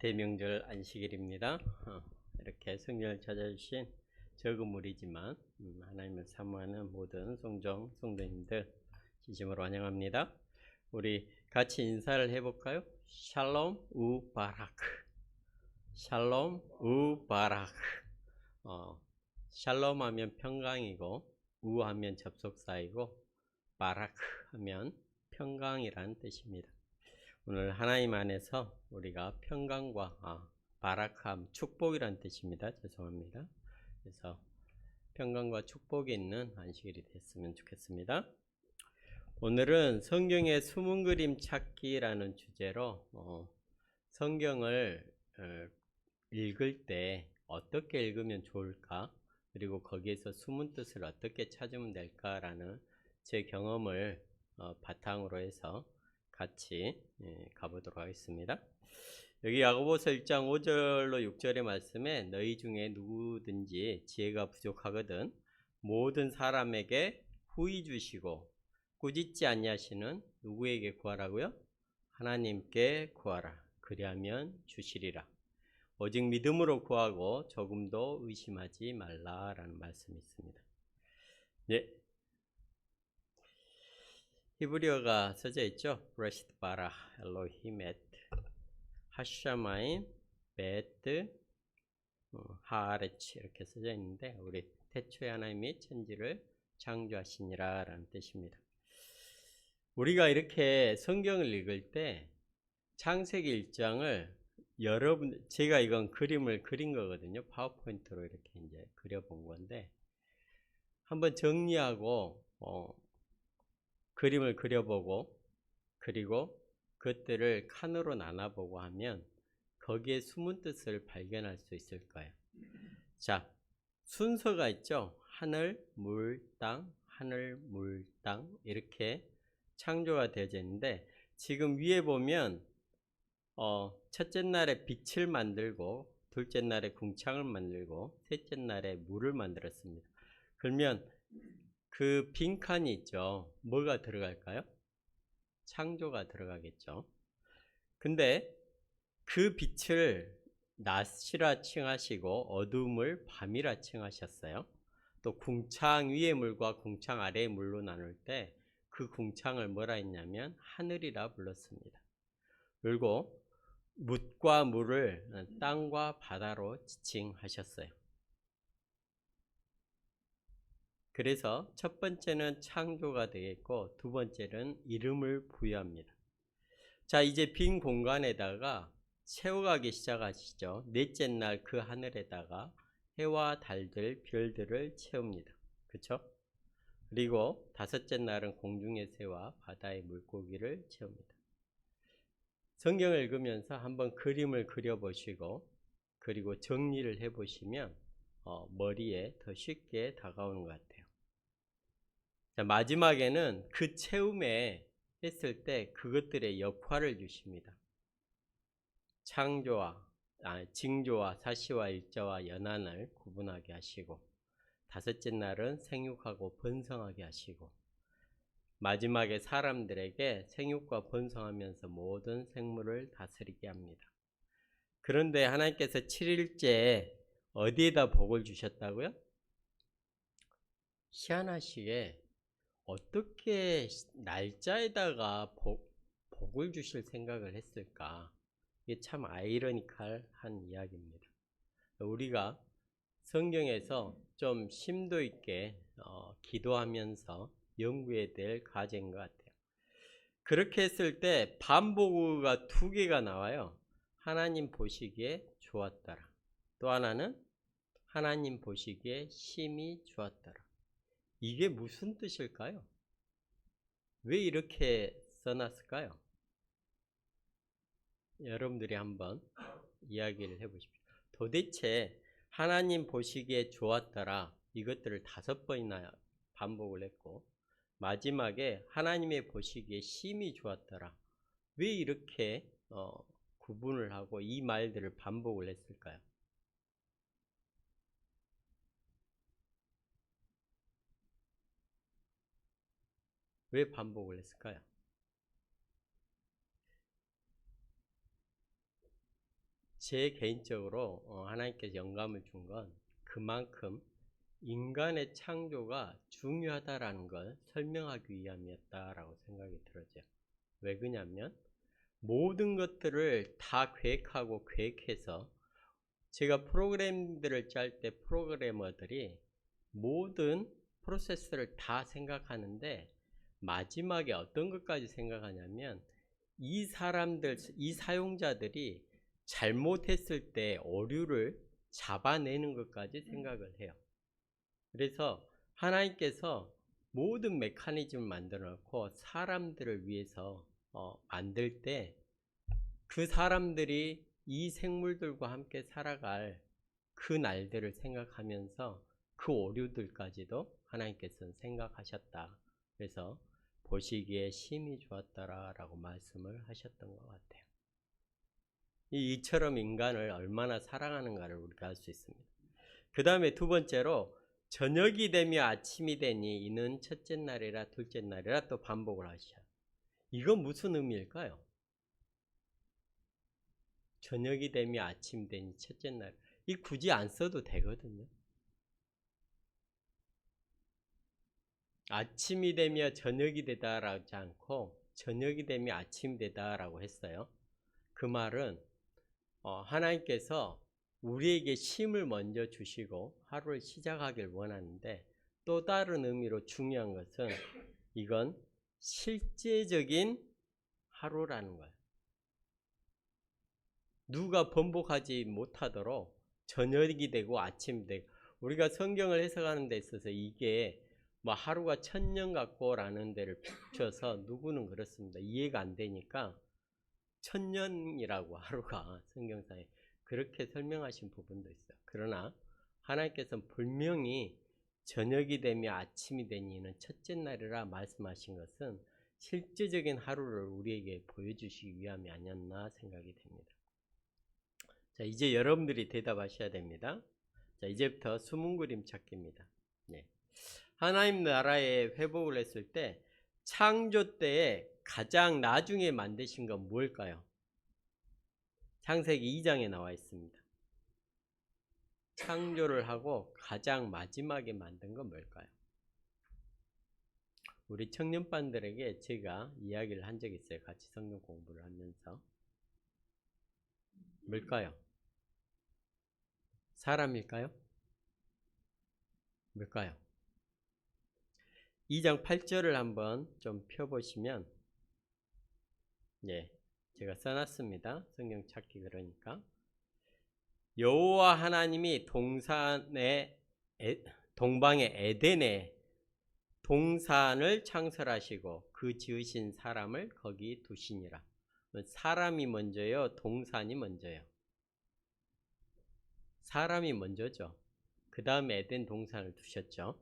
대명절 안식일입니다. 이렇게 성령을 찾아주신 적은 무리지만 하나님을 사모하는 모든 성도님들 진심으로 환영합니다. 우리 같이 인사를 해볼까요? 샬롬 우 바라크. 샬롬 우 바라크. 샬롬 하면 평강이고, 우 하면 접속사이고, 바라크 하면 평강이라는 뜻입니다. 오늘 하나님 안에서 우리가 평강과 바라크함, 축복이란 뜻입니다. 죄송합니다. 그래서 평강과 축복이 있는 안식일이 됐으면 좋겠습니다. 오늘은 성경의 숨은 그림 찾기라는 주제로 성경을 읽을 때 어떻게 읽으면 좋을까, 그리고 거기에서 숨은 뜻을 어떻게 찾으면 될까라는 제 경험을 바탕으로 해서 같이 가보도록 하겠습니다. 여기 야고보서 1장 5절로 6절의 말씀에 너희 중에 누구든지 지혜가 부족하거든 모든 사람에게 후히 주시고 꾸짖지 아니하시는 누구에게 구하라고요? 하나님께 구하라. 그리하면 주시리라. 오직 믿음으로 구하고 조금도 의심하지 말라라는 말씀이 있습니다. 네. 히브리어가 써져 있죠. 브레시트 바라 엘로힘 엣 하샤마임 베트 하아레치 이렇게 써져 있는데, 우리 태초에 하나님이 천지를 창조하시니라 라는 뜻입니다. 우리가 이렇게 성경을 읽을 때 창세기 1장을 제가 이건 그림을 그린 거거든요. 파워포인트로 이렇게 이제 그려본 건데, 한번 정리하고 그림을 그려보고, 그리고 그것들을 칸으로 나눠보고 하면 거기에 숨은 뜻을 발견할 수 있을 거예요. 자, 순서가 있죠. 하늘, 물, 땅, 하늘, 물, 땅 이렇게 창조가 되어져 있는데, 지금 위에 보면 첫째 날에 빛을 만들고, 둘째 날에 궁창을 만들고, 셋째 날에 물을 만들었습니다. 그러면 그 빈칸이 있죠. 뭐가 들어갈까요? 창조가 들어가겠죠. 근데 그 빛을 낮이라 칭하시고 어두움을 밤이라 칭하셨어요. 또 궁창 위의 물과 궁창 아래의 물로 나눌 때 그 궁창을 뭐라 했냐면 하늘이라 불렀습니다. 그리고 묻과 물을 땅과 바다로 지칭하셨어요. 그래서 첫 번째는 창조가 되겠고, 두 번째는 이름을 부여합니다. 자, 이제 빈 공간에다가 채워가기 시작하시죠. 넷째 날 그 하늘에다가 해와 달들, 별들을 채웁니다. 그렇죠? 그리고 다섯째 날은 공중의 새와 바다의 물고기를 채웁니다. 성경을 읽으면서 한번 그림을 그려보시고, 그리고 정리를 해보시면 머리에 더 쉽게 다가오는 것 같아요. 자, 마지막에는 그 채움에 했을 때 그것들의 역할을 주십니다. 징조와 사시와 일자와 연한을 구분하게 하시고, 다섯째 날은 생육하고 번성하게 하시고, 마지막에 사람들에게 생육과 번성하면서 모든 생물을 다스리게 합니다. 그런데 하나님께서 7일째에 어디에다 복을 주셨다고요? 희한하시게 어떻게 날짜에다가 복을 주실 생각을 했을까? 이게 참 아이러니컬한 이야기입니다. 우리가 성경에서 좀 심도 있게 기도하면서 연구해야 될 과제인 것 같아요. 그렇게 했을 때 반복어가 두 개가 나와요. 하나님 보시기에 좋았더라. 또 하나는 하나님 보시기에 심히 좋았더라. 이게 무슨 뜻일까요? 왜 이렇게 써놨을까요? 여러분들이 한번 이야기를 해보십시오. 도대체 하나님 보시기에 좋았더라, 이것들을 5번이나 반복을 했고, 마지막에 하나님의 보시기에 심히 좋았더라, 왜 이렇게 구분을 하고 이 말들을 반복을 했을까요? 왜 반복을 했을까요? 제 개인적으로 하나님께서 영감을 준 건 그만큼 인간의 창조가 중요하다라는 걸 설명하기 위함이었다라고 생각이 들어져요. 왜 그러냐면 모든 것들을 다 계획하고 계획해서 제가 프로그램들을 짤 때 프로그래머들이 모든 프로세스를 다 생각하는데 마지막에 어떤 것까지 생각하냐면 이 사람들, 이 사용자들이 잘못했을 때 오류를 잡아내는 것까지 생각을 해요. 그래서 하나님께서 모든 메커니즘을 만들어 놓고 사람들을 위해서 만들 때 그 사람들이 이 생물들과 함께 살아갈 그 날들을 생각하면서 그 오류들까지도 하나님께서는 생각하셨다. 그래서 보시기에 심히 좋았더라라고 말씀을 하셨던 것 같아요. 이처럼 인간을 얼마나 사랑하는가를 우리가 알 수 있습니다. 그 다음에 두 번째로 저녁이 되며 아침이 되니 이는 첫째 날이라 둘째 날이라 또 반복을 하셔요. 이건 무슨 의미일까요? 저녁이 되며 아침 되니 첫째 날. 이 굳이 안 써도 되거든요. 아침이 되며 저녁이 되다라고 하지 않고 저녁이 되며 아침이 되다라고 했어요. 그 말은 하나님께서 우리에게 쉼을 먼저 주시고 하루를 시작하길 원하는데 또 다른 의미로 중요한 것은 이건 실제적인 하루라는 거예요. 누가 번복하지 못하도록 저녁이 되고 아침이 되고 우리가 성경을 해석하는 데 있어서 이게 뭐 하루가 1000년 같고라는 데를 붙여서 누구는 그렇습니다. 이해가 안 되니까 1000년이라고 하루가 성경상에 그렇게 설명하신 부분도 있어요. 그러나 하나님께서는 분명히 저녁이 되며 아침이 되니는 첫째 날이라 말씀하신 것은 실제적인 하루를 우리에게 보여주시기 위함이 아니었나 생각이 됩니다. 자, 이제 여러분들이 대답하셔야 됩니다. 자, 이제부터 숨은 그림 찾기입니다. 네. 하나님 나라에 회복을 했을 때 창조 때에 가장 나중에 만드신 건 뭘까요? 창세기 2장에 나와 있습니다. 창조를 하고 가장 마지막에 만든 건 뭘까요? 우리 청년반들에게 제가 이야기를 한 적이 있어요. 같이 성경 공부를 하면서. 뭘까요? 사람일까요? 뭘까요? 2장 8절을 한번 좀 펴보시면 제가 써놨습니다. 성경 찾기 그러니까 여호와 하나님이 동방의 에덴에 동산을 창설하시고 그 지으신 사람을 거기 두시니라. 사람이 먼저요? 동산이 먼저요? 사람이 먼저죠. 그 다음에 에덴 동산을 두셨죠.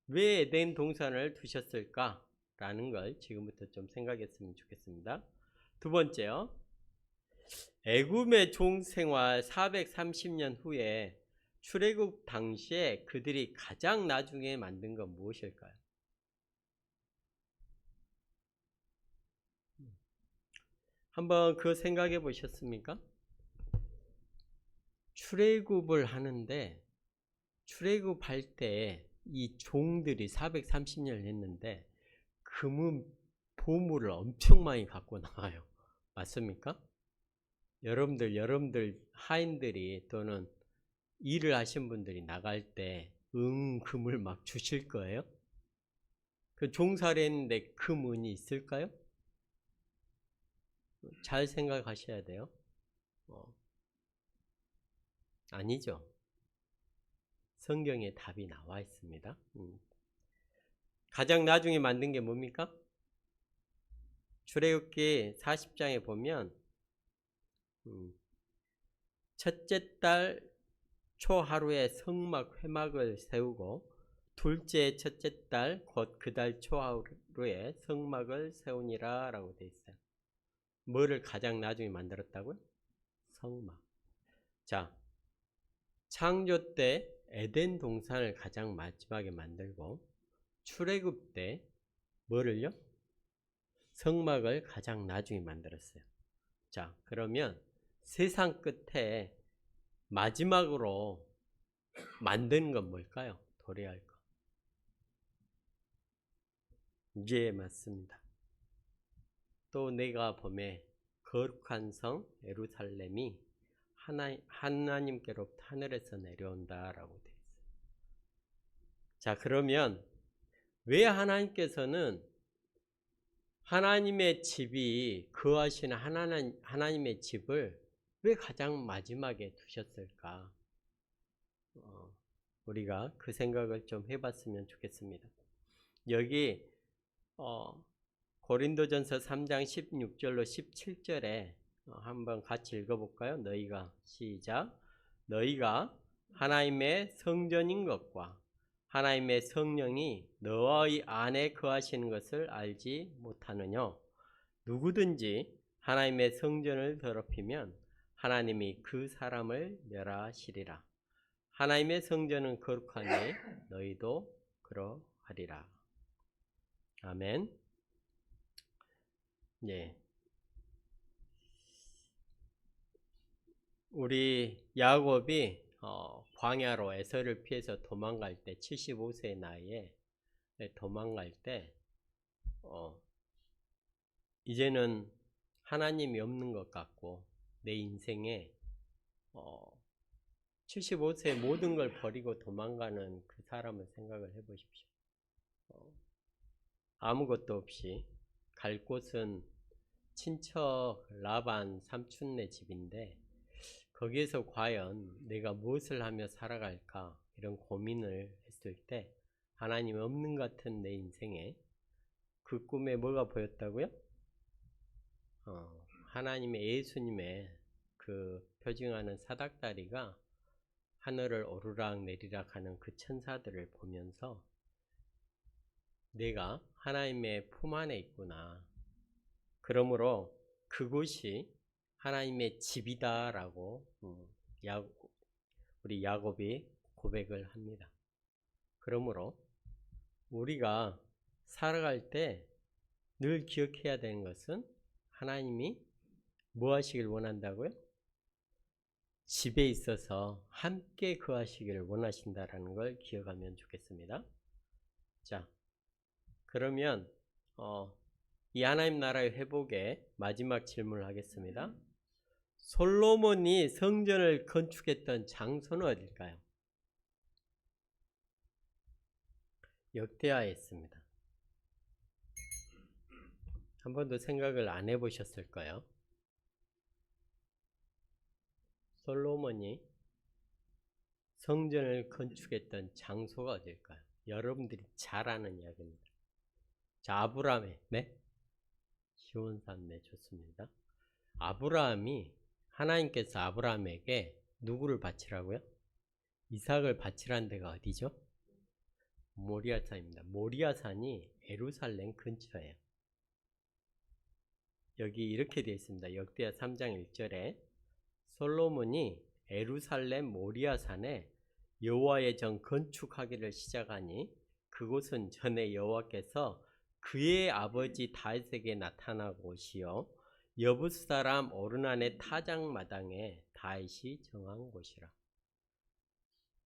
왜 에덴 동산을 두셨을까? 라는 걸 지금부터 좀 생각했으면 좋겠습니다. 두 번째요. 애굽의 종생활 430년 후에 출애굽 당시에 그들이 가장 나중에 만든 건 무엇일까요? 한번 그거 생각해 보셨습니까? 출애굽을 하는데 출애굽할 때 이 종들이 430년을 했는데 금은 보물을 엄청 많이 갖고 나와요. 맞습니까? 여러분들 하인들이 또는 일을 하신 분들이 나갈 때 금을 막 주실 거예요? 그 종살이 했는데 금은이 있을까요? 잘 생각하셔야 돼요. 아니죠. 성경에 답이 나와 있습니다. 가장 나중에 만든 게 뭡니까? 출애굽기 40장에 보면 첫째 달 초하루에 성막 회막을 세우고 둘째 첫째 달 곧 그 달 초하루에 성막을 세우니라 라고 되어 있어요. 뭐를 가장 나중에 만들었다고요? 성막. 자, 창조 때 에덴 동산을 가장 마지막에 만들고 출애굽 때 뭐를요? 성막을 가장 나중에 만들었어요. 자, 그러면 세상 끝에 마지막으로 만드는 건 뭘까요? 도래할 거. 예, 맞습니다. 또 내가 보매 거룩한 성 예루살렘이 하나님께로부터 하늘에서 내려온다라고 되어 있어요. 자, 그러면 왜 하나님께서는 하나님의 집이 거하시는 하나님의 집을 왜 가장 마지막에 두셨을까? 우리가 그 생각을 좀 해봤으면 좋겠습니다. 여기 고린도전서 3장 16절로 17절에 한번 같이 읽어볼까요? 너희가 시작. 너희가 하나님의 성전인 것과 하나님의 성령이 너희 안에 거하시는 것을 알지 못하느냐? 누구든지 하나님의 성전을 더럽히면 하나님이 그 사람을 멸하시리라. 하나님의 성전은 거룩하니 너희도 그러하리라. 아멘. 예. 우리 야곱이 광야로 에서를 피해서 도망갈 때 75세 나이에 도망갈 때 이제는 하나님이 없는 것 같고 내 인생에 75세 모든 걸 버리고 도망가는 그 사람을 생각을 해보십시오. 아무것도 없이 갈 곳은 친척 라반 삼촌네 집인데 거기에서 과연 내가 무엇을 하며 살아갈까 이런 고민을 했을 때 하나님 없는 것 같은 내 인생에 그 꿈에 뭐가 보였다고요? 하나님의 예수님의 그 표징하는 사닥다리가 하늘을 오르락 내리락 하는 그 천사들을 보면서 내가 하나님의 품 안에 있구나. 그러므로 그곳이 하나님의 집이다라고 우리 야곱이 고백을 합니다. 그러므로 우리가 살아갈 때 늘 기억해야 되는 것은 하나님이 뭐 하시길 원한다고요? 집에 있어서 함께 거하시기를 원하신다라는 걸 기억하면 좋겠습니다. 자, 그러면 이 하나님 나라의 회복의 마지막 질문을 하겠습니다. 솔로몬이 성전을 건축했던 장소는 어딜까요? 역대하였습니다. 한 번도 생각을 안 해보셨을까요? 솔로몬이 성전을 건축했던 장소가 어딜까요? 여러분들이 잘 아는 이야기입니다. 자, 아브라함의 네? 시온산 네, 좋습니다. 아브라함이 하나님께서 아브라함에게 누구를 바치라고요? 이삭을 바치라는 데가 어디죠? 모리아산입니다. 모리아산이 예루살렘 근처예요. 여기 이렇게 되어 있습니다. 역대하 3장 1절에 솔로몬이 예루살렘 모리아산에 여호와의 전 건축하기를 시작하니 그곳은 전에 여호와께서 그의 아버지 다윗에게 나타나고 오시어 여부스 사람 오르난의 타작마당에 다윗이 정한 곳이라.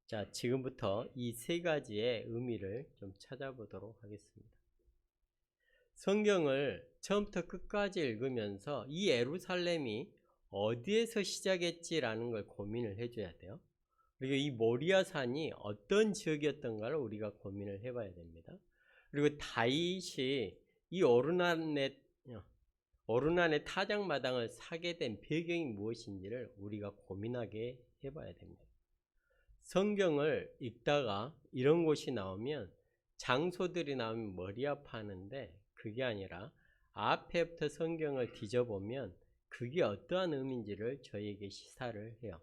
자, 지금부터 이 세 가지의 의미를 좀 찾아보도록 하겠습니다. 성경을 처음부터 끝까지 읽으면서 이 예루살렘이 어디에서 시작했지라는 걸 고민을 해줘야 돼요. 그리고 이 모리아산이 어떤 지역이었던가를 우리가 고민을 해봐야 됩니다. 그리고 다윗이 이 오르난의 타작마당을 사게 된 배경이 무엇인지를 우리가 고민하게 해봐야 됩니다. 성경을 읽다가 이런 곳이 나오면 장소들이 나오면 머리 아파하는데 그게 아니라 앞에부터 성경을 뒤져보면 그게 어떠한 의미인지를 저희에게 시사를 해요.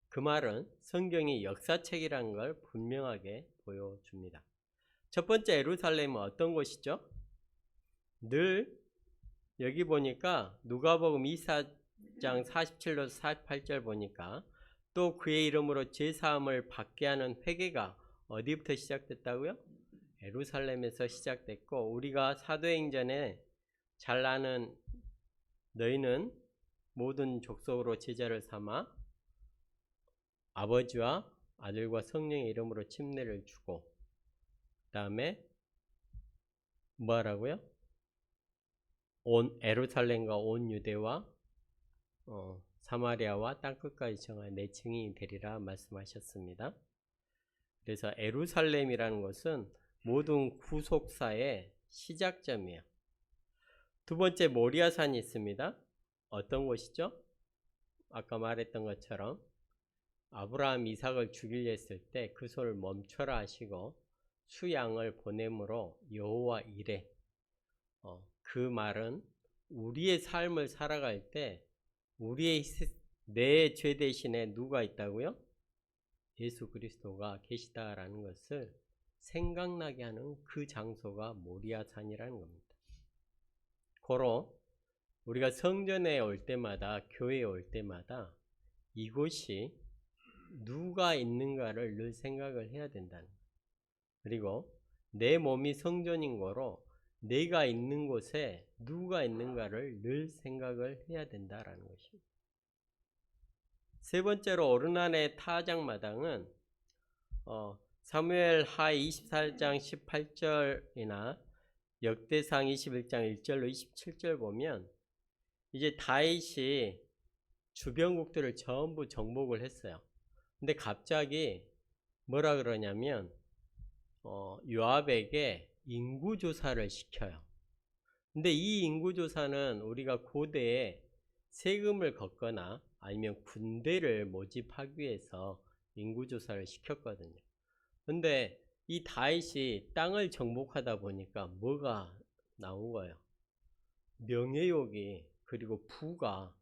그 말은 성경이 역사책이라는 걸 분명하게 보여줍니다. 첫 번째 예루살렘은 어떤 곳이죠? 늘 여기 보니까 누가복음 24장 47로 48절 보니까 또 그의 이름으로 제사함을 받게 하는 회개가 어디부터 시작됐다고요? 예루살렘에서 시작됐고 우리가 사도행전에 잘 아는 너희는 모든 족속으로 제자를 삼아 아버지와 아들과 성령의 이름으로 침례를 주고, 그 다음에 뭐 하라고요? 온 에루살렘과 온 유대와 사마리아와 땅끝까지 정한 내 증인이 되리라 말씀하셨습니다. 그래서 에루살렘이라는 것은 모든 구속사의 시작점이에요. 두 번째 모리아산이 있습니다. 어떤 곳이죠? 아까 말했던 것처럼 아브라함 이삭을 죽이려 했을 때 그 손을 멈춰라 하시고 수양을 보냄으로 여호와 이레. 그 말은 우리의 삶을 살아갈 때 우리의 내 죄 대신에 누가 있다고요? 예수 그리스도가 계시다라는 것을 생각나게 하는 그 장소가 모리아산이라는 겁니다. 고로 우리가 성전에 올 때마다, 교회에 올 때마다 이곳이 누가 있는가를 늘 생각을 해야 된다는 거예요. 그리고 내 몸이 성전인 거로 내가 있는 곳에 누가 있는가를 늘 생각을 해야 된다라는 것입니다. 세 번째로 오르난의 타작마당은 사무엘 하 24장 18절이나 역대상 21장 1절로 27절 보면 이제 다윗이 주변국들을 전부 정복을 했어요. 근데 갑자기 뭐라 그러냐면 요압에게 인구조사를 시켜요. 근데 이 인구조사는 우리가 고대에 세금을 걷거나 아니면 군대를 모집하기 위해서 인구조사를 시켰거든요. 근데 이 다윗이 땅을 정복하다 보니까 뭐가 나온 거예요? 명예욕이, 그리고 부가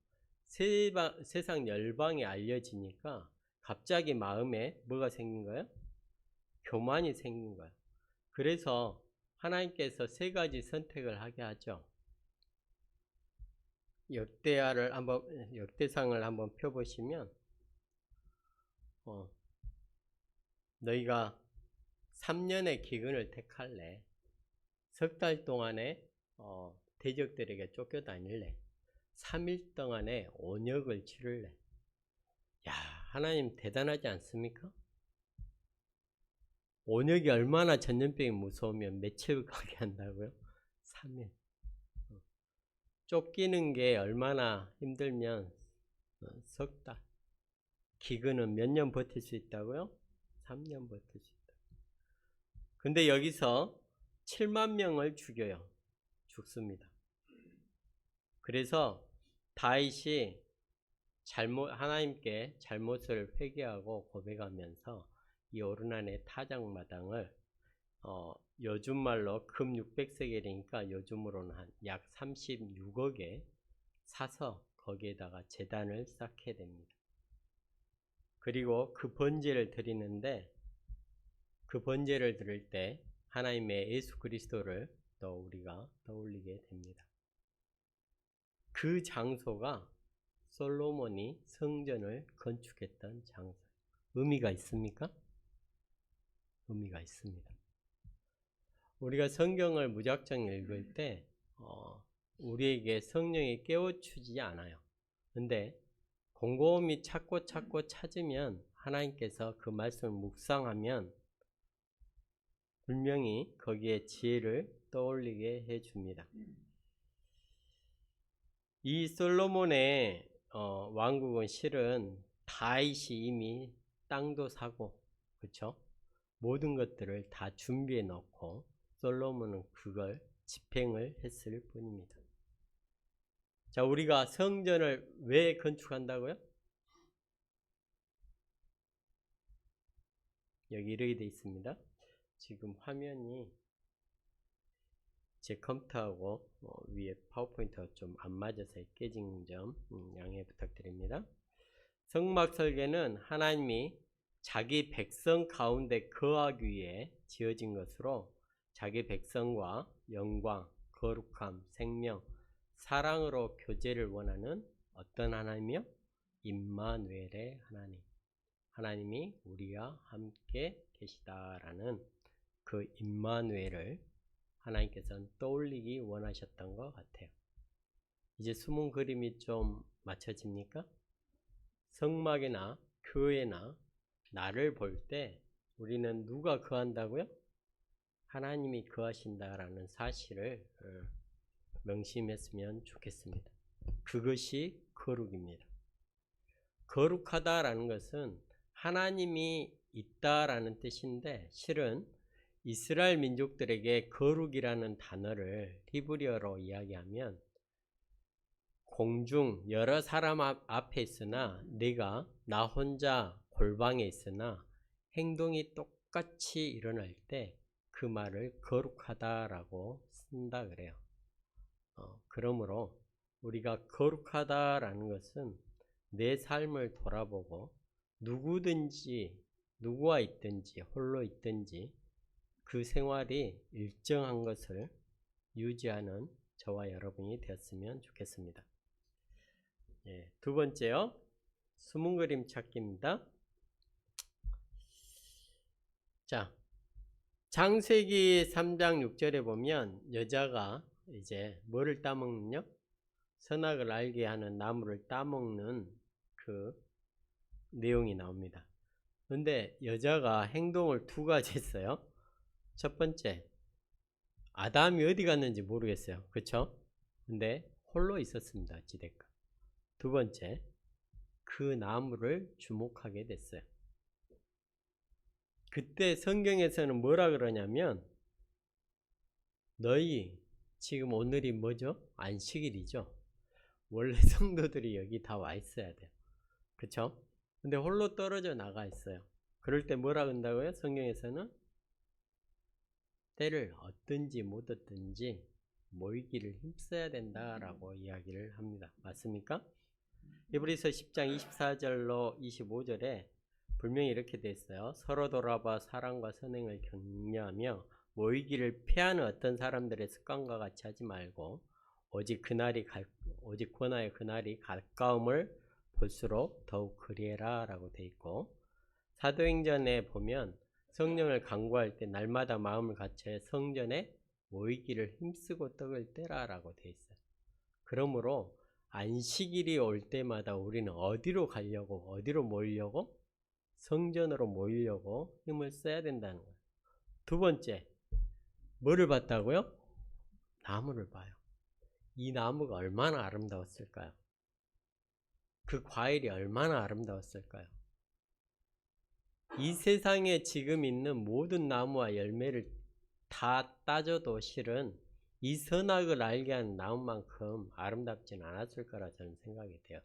세상 열방에 알려지니까 갑자기 마음에 뭐가 생긴 거예요? 교만이 생긴 거예요. 그래서 하나님께서 세 가지 선택을 하게 하죠. 역대상을 한번 펴보시면 너희가 3년의 기근을 택할래? 석 달 동안에 대적들에게 쫓겨다닐래? 3일 동안에 온역을 치를래? 야, 하나님 대단하지 않습니까? 온역이 얼마나 전염병이 무서우면 며칠 가게 한다고요? 3일. 쫓기는 게 얼마나 힘들면 석 달. 기근은 몇 년 버틸 수 있다고요? 3년 버틸 수 있다. 근데 여기서 7만 명을 죽습니다. 그래서 다윗이 하나님께 잘못을 회개하고 고백하면서 이 오르난의 타작마당을 요즘 말로 금 600세겔이니까 요즘으로는 한 약 36억에 사서 거기에다가 제단을 쌓게 됩니다. 그리고 그 번제를 드리는데, 그 번제를 드릴 때 하나님의 예수 그리스도를 또 우리가 떠올리게 됩니다. 그 장소가 솔로몬이 성전을 건축했던 장소. 의미가 있습니까? 의미가 있습니다. 우리가 성경을 무작정 읽을 때 우리에게 성령이 깨워주지 않아요. 근데 곰곰이 찾고 찾으면 하나님께서 그 말씀을 묵상하면 분명히 거기에 지혜를 떠올리게 해줍니다. 이 솔로몬의 왕국은 실은 다윗이 이미 땅도 사고, 그렇죠? 모든 것들을 다 준비해 놓고 솔로몬은 그걸 집행을 했을 뿐입니다. 자, 우리가 성전을 왜 건축한다고요? 여기 이렇게 되어 있습니다. 지금 화면이 제 컴퓨터하고 위에 파워포인트가 좀 안 맞아서 깨진 점 양해 부탁드립니다. 성막 설계는 하나님이 자기 백성 가운데 거하기 위해 지어진 것으로 자기 백성과 영광, 거룩함, 생명, 사랑으로 교제를 원하는 어떤 하나님이요? 임마누엘의 하나님. 하나님이 우리와 함께 계시다라는 그 임마누엘을 하나님께서는 떠올리기 원하셨던 것 같아요. 이제 숨은 그림이 좀 맞춰집니까? 성막이나 교회나 나를 볼 때 우리는 누가 거한다고요? 하나님이 거하신다라는 사실을 명심했으면 좋겠습니다. 그것이 거룩입니다. 거룩하다라는 것은 하나님이 있다라는 뜻인데 실은 이스라엘 민족들에게 거룩이라는 단어를 히브리어로 이야기하면 공중 여러 사람 앞에 있으나 내가 나 혼자 골방에 있으나 행동이 똑같이 일어날 때 그 말을 거룩하다라고 쓴다 그래요. 그러므로 우리가 거룩하다라는 것은 내 삶을 돌아보고 누구든지 누구와 있든지 홀로 있든지 그 생활이 일정한 것을 유지하는 저와 여러분이 되었으면 좋겠습니다. 두 번째요. 숨은 그림 찾기입니다. 자, 창세기 3장 6절에 보면 여자가 이제 뭐를 따먹느냐? 선악을 알게 하는 나무를 따먹는 그 내용이 나옵니다. 그런데 여자가 행동을 두 가지 했어요. 첫 번째, 아담이 어디 갔는지 모르겠어요. 그렇죠? 근데 홀로 있었습니다. 어찌됐건. 두 번째, 그 나무를 주목하게 됐어요. 그때 성경에서는 뭐라 그러냐면 너희 지금 오늘이 뭐죠? 안식일이죠. 원래 성도들이 여기 다 와 있어야 돼요. 그렇죠? 근데 홀로 떨어져 나가 있어요. 그럴 때 뭐라 그런다고요? 성경에서는 때를 얻든지 못 얻든지 모이기를 힘써야 된다라고 이야기를 합니다. 맞습니까? 히브리서 10장 24절로 25절에 분명히 이렇게 돼 있어요. 서로 돌아봐 사랑과 선행을 격려하며 모이기를 피하는 어떤 사람들의 습관과 같이 하지 말고 오직 권하의 그날이 가까움을 볼수록 더욱 그리해라 라고 돼 있고, 사도행전에 보면 성령을 간구할 때 날마다 마음을 갖춰 성전에 모이기를 힘쓰고 떡을 떼라 라고 돼 있어요. 그러므로 안식일이 올 때마다 우리는 어디로 가려고, 어디로 모이려고? 성전으로 모이려고 힘을 써야 된다는 거예요. 두 번째, 뭐를 봤다고요? 나무를 봐요. 이 나무가 얼마나 아름다웠을까요? 그 과일이 얼마나 아름다웠을까요? 이 세상에 지금 있는 모든 나무와 열매를 다 따져도 실은 이 선악을 알게 하는 나무만큼 아름답진 않았을 거라 저는 생각이 돼요.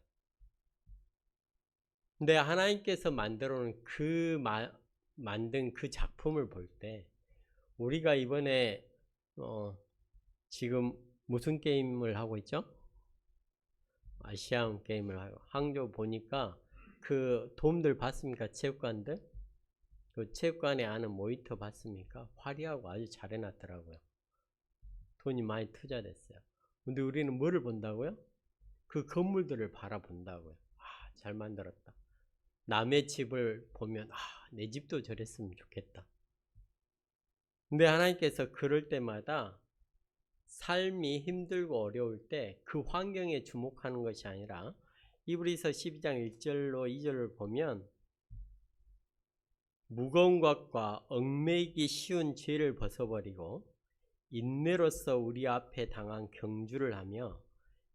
근데 하나님께서 만든 그 작품을 볼 때 우리가 이번에 지금 무슨 게임을 하고 있죠? 아시안 게임을 하고 항저 보니까 그 도움들 봤습니까? 체육관들? 그 체육관에 아는 모니터 봤습니까? 화려하고 아주 잘 해놨더라고요. 돈이 많이 투자됐어요. 근데 우리는 뭐를 본다고요? 그 건물들을 바라본다고요. 잘 만들었다. 남의 집을 보면 내 집도 저랬으면 좋겠다. 근데 하나님께서 그럴 때마다 삶이 힘들고 어려울 때 그 환경에 주목하는 것이 아니라 히브리서 12장 1절로 2절을 보면 무거운 것과 얽매이기 쉬운 죄를 벗어버리고 인내로서 우리 앞에 당한 경주를 하며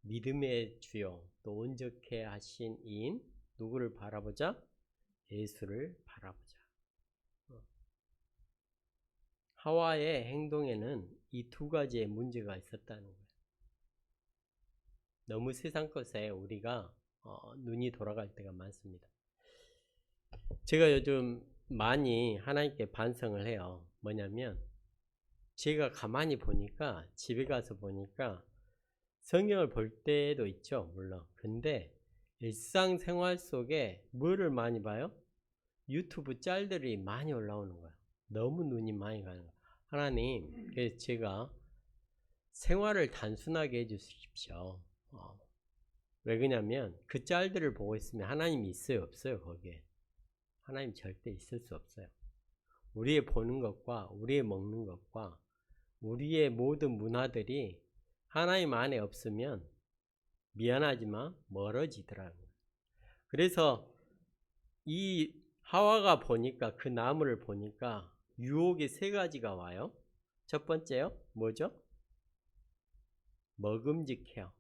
믿음의 주요 또 온전케 하신 이인 누구를 바라보자? 예수를 바라보자. 하와의 행동에는 이 두 가지의 문제가 있었다는 거예요. 너무 세상 것에 우리가 눈이 돌아갈 때가 많습니다. 제가 요즘 많이 하나님께 반성을 해요. 뭐냐면 제가 가만히 보니까 집에 가서 보니까 성경을 볼 때도 있죠. 물론. 근데 일상생활 속에 뭐를 많이 봐요? 유튜브 짤들이 많이 올라오는 거예요. 너무 눈이 많이 가는 거예요. 하나님, 그래서 제가 생활을 단순하게 해주십시오. 왜 그러냐면 그 짤들을 보고 있으면 하나님이 있어요? 없어요? 거기에. 하나님 절대 있을 수 없어요. 우리의 보는 것과 우리의 먹는 것과 우리의 모든 문화들이 하나님 안에 없으면 미안하지만 멀어지더라고요. 그래서 이 하와가 보니까 그 나무를 보니까 유혹이 세 가지가 와요. 첫 번째요. 뭐죠? 먹음직해요.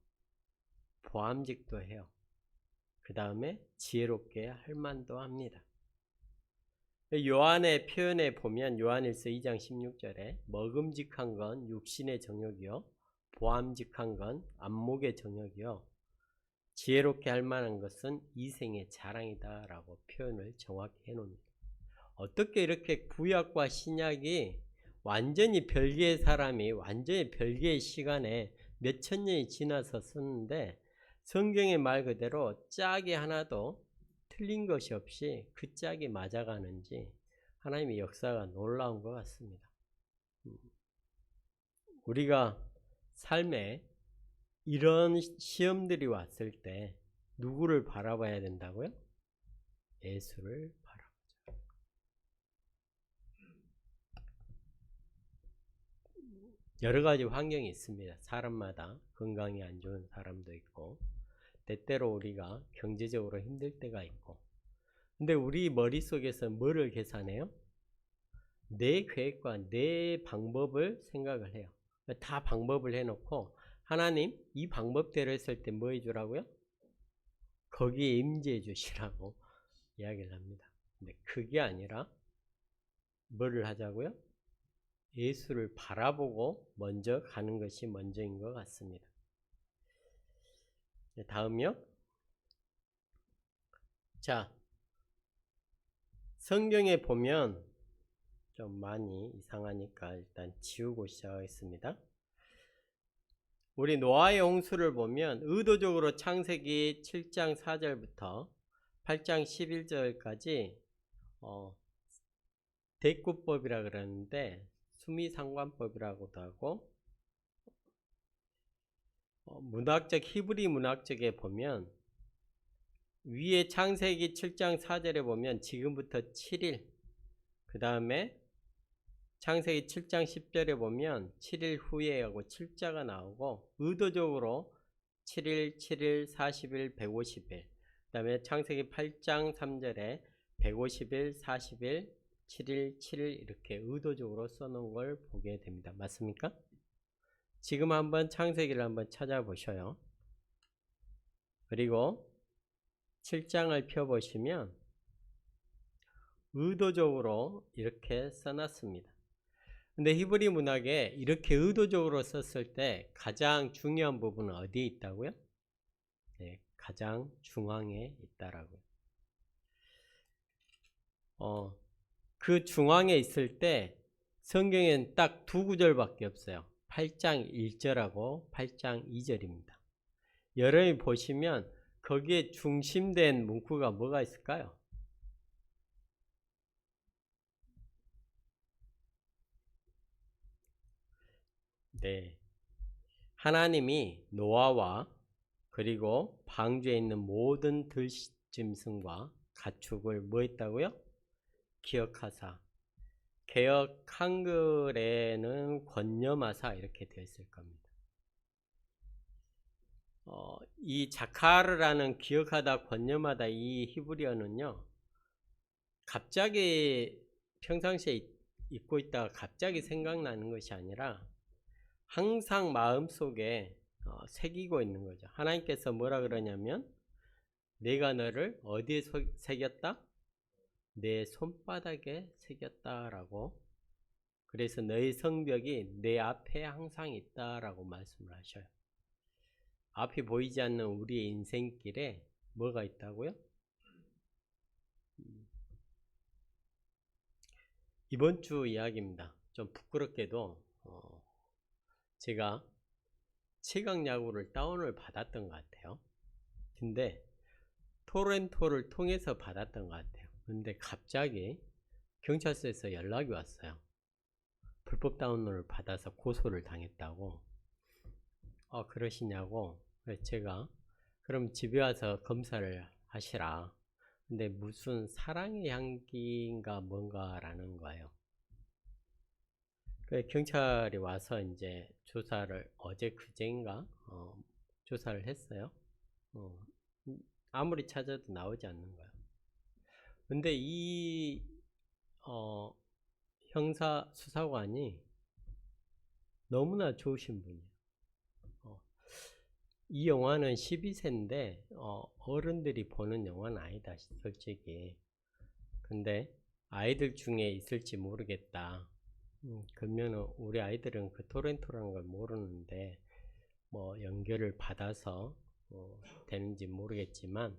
보암직도 해요. 그 다음에 지혜롭게 할 만도 합니다. 요한의 표현에 보면 요한일서 2장 16절에 먹음직한 건 육신의 정욕이요, 보암직한 건 안목의 정욕이요, 지혜롭게 할 만한 것은 이생의 자랑이다 라고 표현을 정확히 해놓습니다. 어떻게 이렇게 구약과 신약이 완전히 별개의 사람이 완전히 별개의 시간에 몇천 년이 지나서 썼는데 성경의 말 그대로 짝이 하나도 틀린 것이 없이 그 짝이 맞아가는지 하나님의 역사가 놀라운 것 같습니다. 우리가 삶에 이런 시험들이 왔을 때 누구를 바라봐야 된다고요? 예수를 바라보자. 여러 가지 환경이 있습니다. 사람마다 건강이 안 좋은 사람도 있고 때때로 우리가 경제적으로 힘들 때가 있고, 근데 우리 머릿속에서 뭐를 계산해요? 내 계획과 내 방법을 생각을 해요. 다 방법을 해놓고 하나님 이 방법대로 했을 때 뭐 해주라고요? 거기에 임재해 주시라고 이야기를 합니다. 근데 그게 아니라 뭐를 하자고요? 예수를 바라보고 먼저 가는 것이 먼저인 것 같습니다. 다음이요. 자, 성경에 보면 좀 많이 이상하니까 일단 지우고 시작하겠습니다. 우리 노아의 홍수를 보면 의도적으로 창세기 7장 4절부터 8장 11절까지 대꾸법이라 그러는데 수미상관법이라고도 하고, 문학적 히브리 문학적에 보면 위에 창세기 7장 4절에 보면 지금부터 7일, 그 다음에 창세기 7장 10절에 보면 7일 후에 하고 7자가 나오고, 의도적으로 7일, 7일, 40일, 150일, 그 다음에 창세기 8장 3절에 150일, 40일, 7일, 7일 이렇게 의도적으로 써놓은 걸 보게 됩니다. 맞습니까? 지금 한번 창세기를 한번 찾아보셔요. 그리고 7장을 펴보시면 의도적으로 이렇게 써놨습니다. 근데 히브리 문학에 이렇게 의도적으로 썼을 때 가장 중요한 부분은 어디에 있다고요? 네, 가장 중앙에 있다라고요. 그 중앙에 있을 때 성경엔 딱 두 구절밖에 없어요. 8장 1절하고 8장 2절입니다. 여러분이 보시면 거기에 중심된 문구가 뭐가 있을까요? 네, 하나님이 노아와 그리고 방주에 있는 모든 들짐승과 가축을 뭐 했다고요? 기억하사. 개역 한글에는 권념하사 이렇게 되어 있을 겁니다. 이 자카르라는 기억하다, 권념하다 이 히브리어는요, 갑자기 평상시에 읽고 있다가 갑자기 생각나는 것이 아니라 항상 마음속에 새기고 있는 거죠. 하나님께서 뭐라 그러냐면 내가 너를 어디에 새겼다? 내 손바닥에 새겼다라고. 그래서 너의 성벽이 내 앞에 항상 있다라고 말씀을 하셔요. 앞이 보이지 않는 우리의 인생길에 뭐가 있다고요? 이번 주 이야기입니다. 좀 부끄럽게도 제가 최강야구를 다운을 받았던 것 같아요. 근데 토렌토를 통해서 받았던 것 같아요. 근데 갑자기 경찰서에서 연락이 왔어요. 불법 다운로드를 받아서 고소를 당했다고. 그러시냐고. 그래서 제가 그럼 집에 와서 검사를 하시라. 근데 무슨 사랑의 향기인가 뭔가라는 거예요. 그래서 경찰이 와서 이제 조사를 어제 그제인가 조사를 했어요. 어, 아무리 찾아도 나오지 않는 거야. 근데 이 형사 수사관이 너무나 좋으신 분이에요. 이 영화는 12세인데 어른들이 보는 영화는 아니다, 솔직히. 근데 아이들 중에 있을지 모르겠다. 그러면은 우리 아이들은 그 토렌토라는 걸 모르는데 뭐 연결을 받아서 되는지 모르겠지만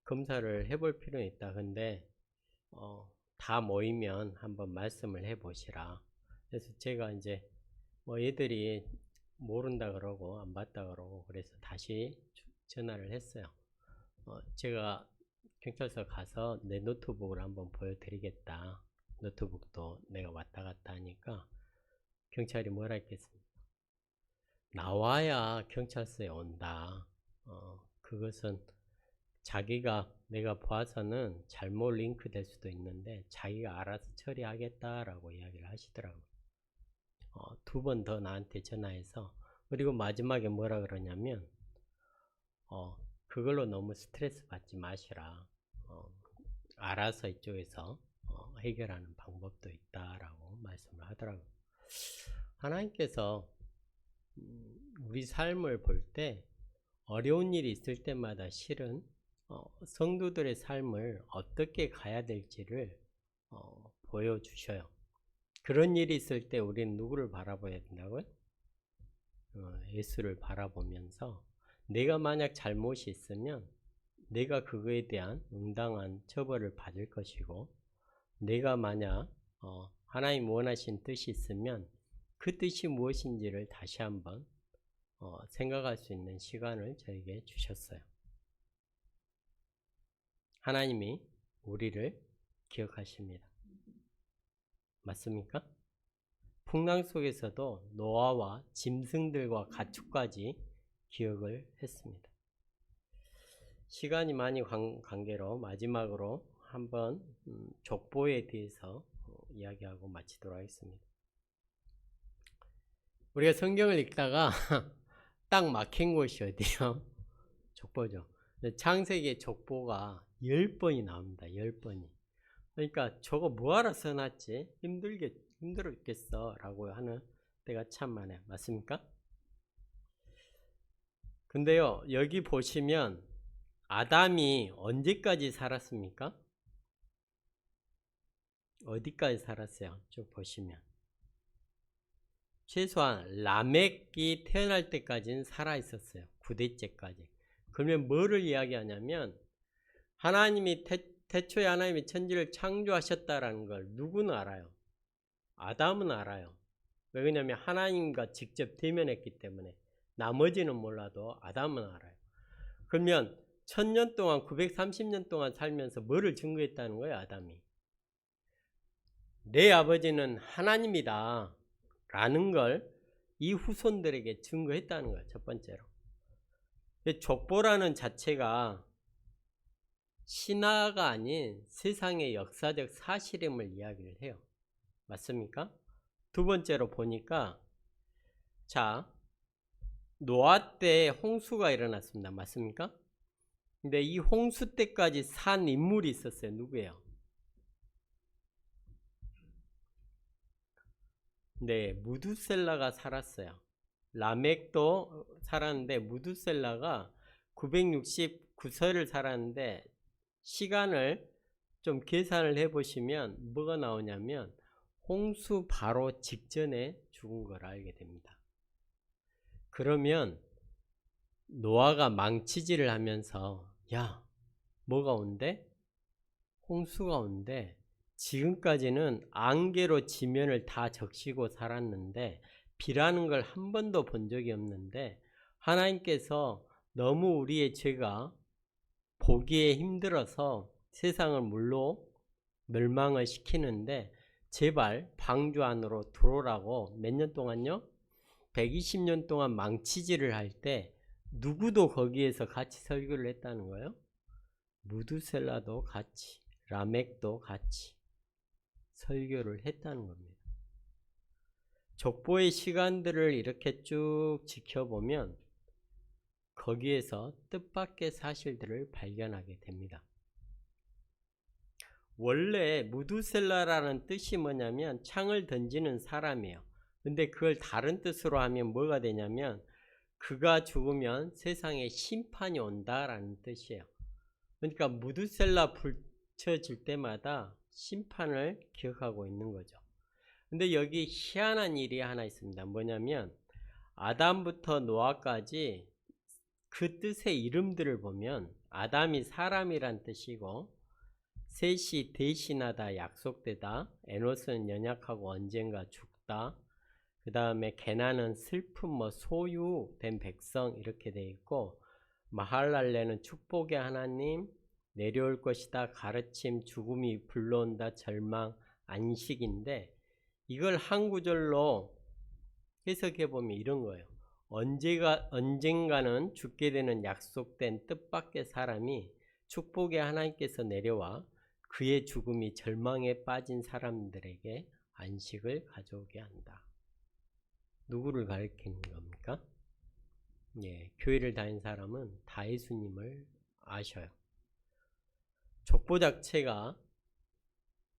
검사를 해볼 필요는 있다. 근데 다 모이면 한번 말씀을 해보시라. 그래서 제가 이제 뭐 얘들이 모른다 그러고 안 봤다 그러고 그래서 다시 전화를 했어요. 제가 경찰서 가서 내 노트북을 한번 보여드리겠다. 노트북도 내가 왔다 갔다 하니까 경찰이 뭐라 했겠습니까? 나와야 경찰서에 온다. 그것은 자기가 내가 봐서는 잘못 링크 될 수도 있는데 자기가 알아서 처리하겠다라고 이야기를 하시더라고요. 2번 더 나한테 전화해서 그리고 마지막에 뭐라 그러냐면 그걸로 너무 스트레스 받지 마시라. 알아서 이쪽에서 해결하는 방법도 있다라고 말씀을 하더라고요. 하나님께서 우리 삶을 볼 때 어려운 일이 있을 때마다 실은 성도들의 삶을 어떻게 가야 될지를 보여주셔요. 그런 일이 있을 때 우리는 누구를 바라봐야 된다고요? 예수를 바라보면서 내가 만약 잘못이 있으면 내가 그거에 대한 응당한 처벌을 받을 것이고 내가 만약 하나님 원하신 뜻이 있으면 그 뜻이 무엇인지를 다시 한번 생각할 수 있는 시간을 저에게 주셨어요. 하나님이 우리를 기억하십니다. 맞습니까? 풍랑 속에서도 노아와 짐승들과 가축까지 기억을 했습니다. 시간이 많이 관계로 마지막으로 한번 족보에 대해서 이야기하고 마치도록 하겠습니다. 우리가 성경을 읽다가 딱 막힌 곳이 어디요? 족보죠. 창세기의 족보가 10번이 나옵니다. 10번이. 그러니까 저거 뭐하러 써놨지? 힘들었겠어 라고 하는 때가 참 많아요. 맞습니까? 근데요, 여기 보시면 아담이 언제까지 살았습니까? 어디까지 살았어요? 쭉 보시면 최소한 라멕이 태어날 때까지는 살아 있었어요. 9대째까지. 그러면 뭐를 이야기하냐면 하나님이 태초에 하나님이 천지를 창조하셨다라는 걸 누구는 알아요? 아담은 알아요. 왜 그러냐면 하나님과 직접 대면했기 때문에. 나머지는 몰라도 아담은 알아요. 그러면 1000년 동안 930년 동안 살면서 뭐를 증거했다는 거예요? 아담이. 내 아버지는 하나님이다 라는 걸 이 후손들에게 증거했다는 거예요. 첫 번째로. 족보라는 자체가 신화가 아닌 세상의 역사적 사실임을 이야기를 해요. 맞습니까? 두 번째로 보니까 자, 노아 때 홍수가 일어났습니다. 맞습니까? 근데 이 홍수 때까지 산 인물이 있었어요. 누구예요? 네, 무두셀라가 살았어요. 라멕도 살았는데 무두셀라가 969세를 살았는데 시간을 좀 계산을 해보시면 뭐가 나오냐면 홍수 바로 직전에 죽은 걸 알게 됩니다. 그러면 노아가 망치질을 하면서 야, 뭐가 온대? 홍수가 온대. 지금까지는 안개로 지면을 다 적시고 살았는데 비라는 걸 한 번도 본 적이 없는데 하나님께서 너무 우리의 죄가 보기에 힘들어서 세상을 물로 멸망을 시키는데 제발 방주 안으로 들어오라고 몇 년 동안요? 120년 동안 망치질을 할 때 누구도 거기에서 같이 설교를 했다는 거예요. 무두셀라도 같이, 라멕도 같이 설교를 했다는 겁니다. 족보의 시간들을 이렇게 쭉 지켜보면 거기에서 뜻밖의 사실들을 발견하게 됩니다. 원래 무두셀라라는 뜻이 뭐냐면 창을 던지는 사람이에요. 근데 그걸 다른 뜻으로 하면 뭐가 되냐면 그가 죽으면 세상에 심판이 온다라는 뜻이에요. 그러니까 무두셀라 붙여질 때마다 심판을 기억하고 있는 거죠. 근데 여기 희한한 일이 하나 있습니다. 뭐냐면 아담부터 노아까지 그 뜻의 이름들을 보면 아담이 사람이란 뜻이고 셋이 대신하다, 약속되다, 에노스는 연약하고 언젠가 죽다, 그 다음에 게나는 슬픔, 소유된 백성 이렇게 돼 있고 마할랄레는 축복의 하나님, 내려올 것이다, 가르침, 죽음이 불러온다, 절망, 안식인데 이걸 한 구절로 해석해 보면 이런 거예요. 언젠가는 죽게 되는 약속된 뜻밖의 사람이 축복의 하나님께서 내려와 그의 죽음이 절망에 빠진 사람들에게 안식을 가져오게 한다. 누구를 가리키는 겁니까? 예, 교회를 다닌 사람은 다 예수님을 아셔요. 족보 자체가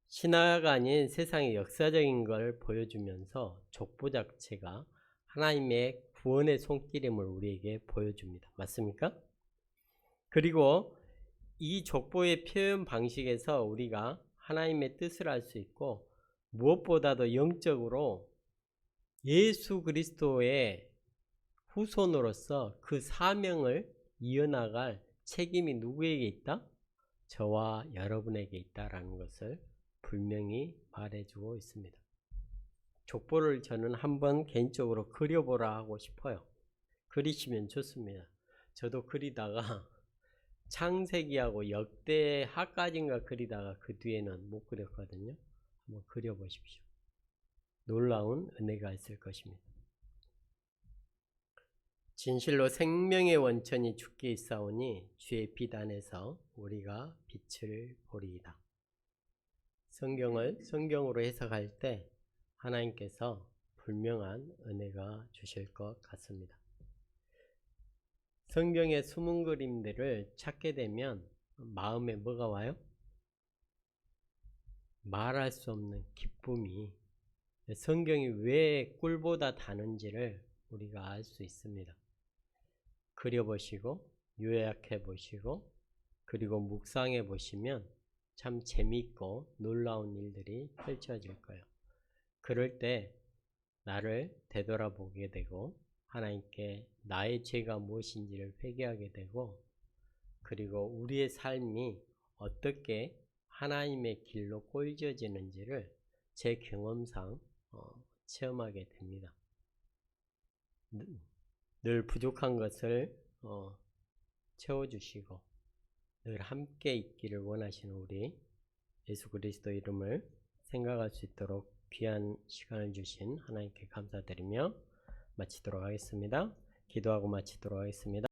신화가 아닌 세상의 역사적인 걸 보여주면서 족보 자체가 하나님의 구원의 손길임을 우리에게 보여줍니다. 맞습니까? 그리고 이 족보의 표현 방식에서 우리가 하나님의 뜻을 알 수 있고 무엇보다도 영적으로 예수 그리스도의 후손으로서 그 사명을 이어나갈 책임이 누구에게 있다? 저와 여러분에게 있다라는 것을 분명히 말해주고 있습니다. 족보를 저는 한번 개인적으로 그려보라 하고 싶어요. 그리시면 좋습니다. 저도 그리다가 창세기하고 역대하까지인가 그리다가 그 뒤에는 못 그렸거든요. 한번 그려보십시오. 놀라운 은혜가 있을 것입니다. 진실로 생명의 원천이 주께 있사오니 주의 빛 안에서 우리가 빛을 보리이다. 성경을 성경으로 해석할 때 하나님께서 분명한 은혜가 주실 것 같습니다. 성경의 숨은 그림들을 찾게 되면 마음에 뭐가 와요? 말할 수 없는 기쁨이, 성경이 왜 꿀보다 다는지를 우리가 알 수 있습니다. 그려보시고 요약해 보시고 그리고 묵상해 보시면 참 재미있고 놀라운 일들이 펼쳐질 거예요. 그럴 때 나를 되돌아보게 되고 하나님께 나의 죄가 무엇인지를 회개하게 되고 그리고 우리의 삶이 어떻게 하나님의 길로 꼴져지는지를 제 경험상 체험하게 됩니다. 늘 부족한 것을 채워주시고 늘 함께 있기를 원하시는 우리 예수 그리스도 이름을 생각할 수 있도록 귀한 시간을 주신 하나님께 감사드리며 마치도록 하겠습니다. 기도하고 마치도록 하겠습니다.